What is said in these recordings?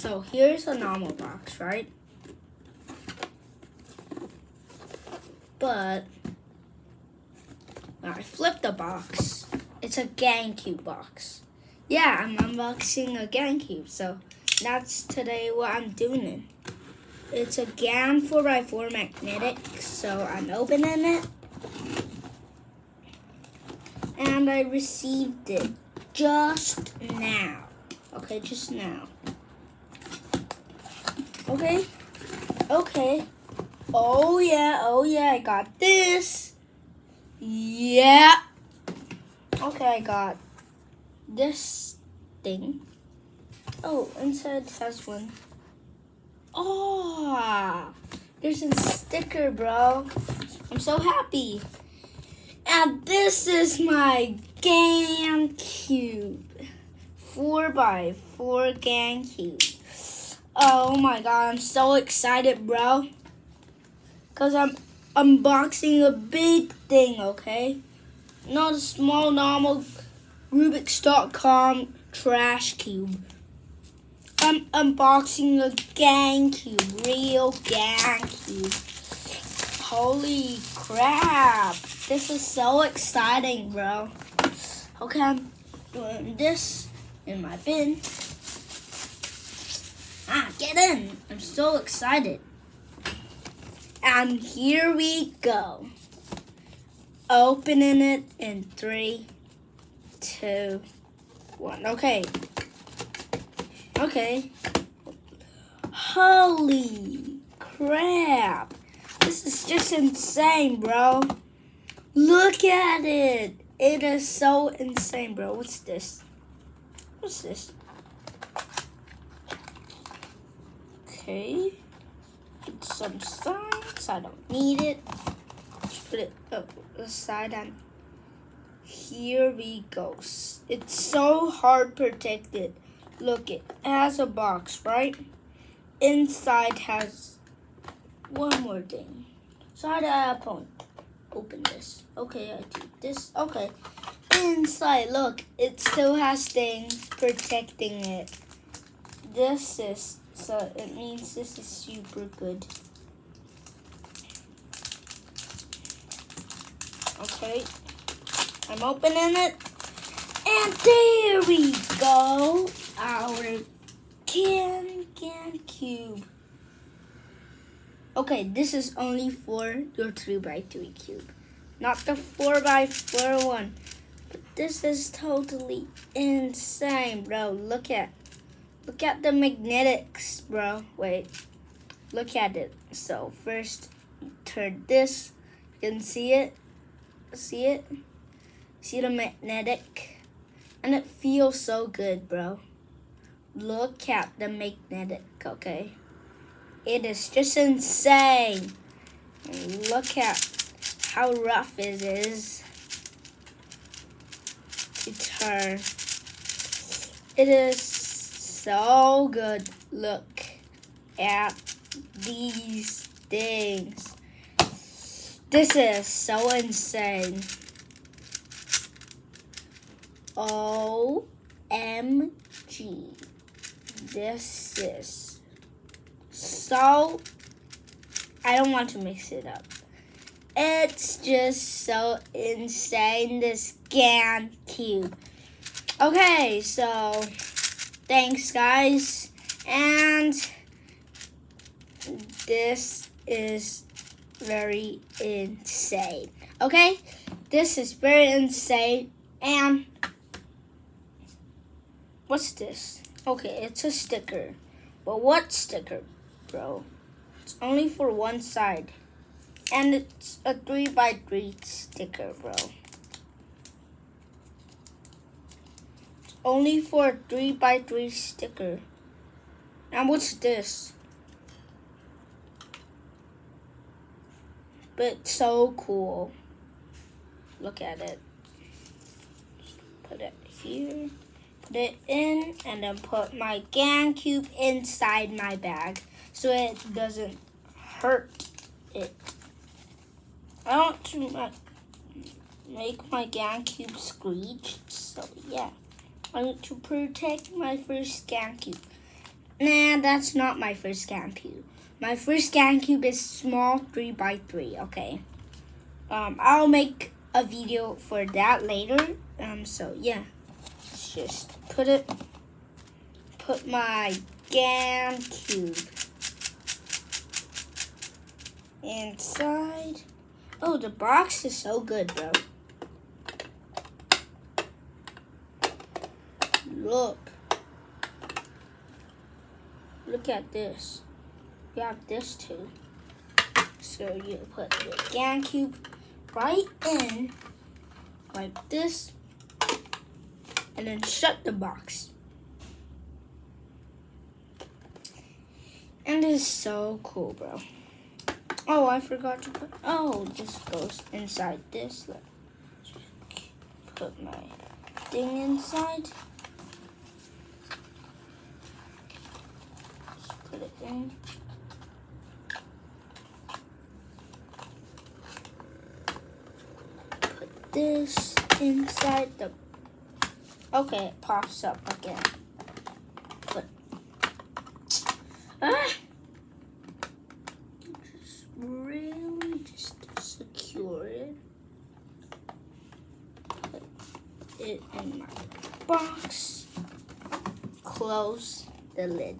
So here's a normal box, right? But when I flip the box, it's a GameCube box. Yeah, I'm unboxing a GameCube, so that's today what I'm doing. It's a GAN 4x4 magnetic, so I'm opening it. And I received it just now. Okay, just now. Okay. Oh yeah, I got this. Yeah. Okay, I got this thing. Oh, inside has one. Oh, there's a sticker, bro. I'm so happy. And this is my GameCube. 4x4 GameCube. Oh my god, I'm so excited, bro. Because I'm unboxing a big thing, okay? Not a small, normal Rubik's.com trash cube. I'm unboxing a GameCube, real GameCube. Holy crap. This is so exciting, bro. Okay, I'm doing this in my bin. Get in. I'm so excited. And here we go. Opening it in 3, 2, 1. Okay. Holy crap. This is just insane, bro. Look at it. It is so insane, bro. What's this? Okay. Get some signs. I don't need it. Just put it up aside and here we go. It's so hard protected. Look, it has a box, right? Inside has one more thing. So how do I open this? Okay, I do this. Okay. Inside, look, it still has things protecting it. So it means this is super good. Okay. I'm opening it. And there we go. Our GameCube. Okay, this is only for your 3x3 cube, not the 4x4 one. But this is totally insane, bro. Look at the magnetics, bro. Wait, look at it. So first, turn this. You can see it. See the magnetic, and it feels so good, bro. Look at the magnetic, okay? It is just insane. Look at how rough it is to turn. It is so good. Look at these things. This is so insane. OMG. This is so, I don't want to mix it up. It's just so insane, this GameCube. Okay, so thanks guys. And this is very insane. Okay? This is very insane. And what's this? Okay, it's a sticker. But what sticker, bro? It's only for one side. And it's a 3x3 sticker, bro. It's only for a 3x3 sticker. And what's this? But it's so cool. Look at it. Put it here. Put it in, and then put my GameCube inside my bag so it doesn't hurt it. I want to make my GameCube screech, so yeah. I need to protect my first GameCube. Nah, that's not my first GAN cube. My first GAN cube is small 3x3. Okay. I'll make a video for that later. So yeah, let's just put my GAN cube inside. Oh, the box is so good, bro. Look at this. You have this too. So you put the GAN cube right in like this and then shut the box. And it's so cool, bro. Oh, I forgot to put, this goes inside this. Let's put my thing inside. Just put it in. Put this inside the, okay, it pops up again. Put, just secure it. Put it in my box. Close the lid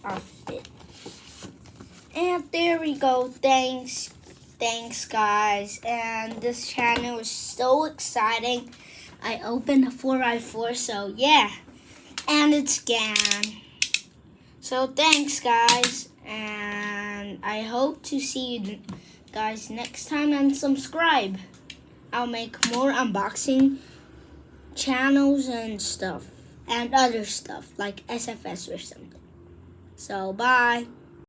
off it. And there we go. Thanks guys. And this channel is so exciting. I opened a 4x4, so yeah. And it's GAN. So thanks guys. And I hope to see you guys next time, and subscribe. I'll make more unboxing channels and stuff and other stuff like SFS or something. So bye.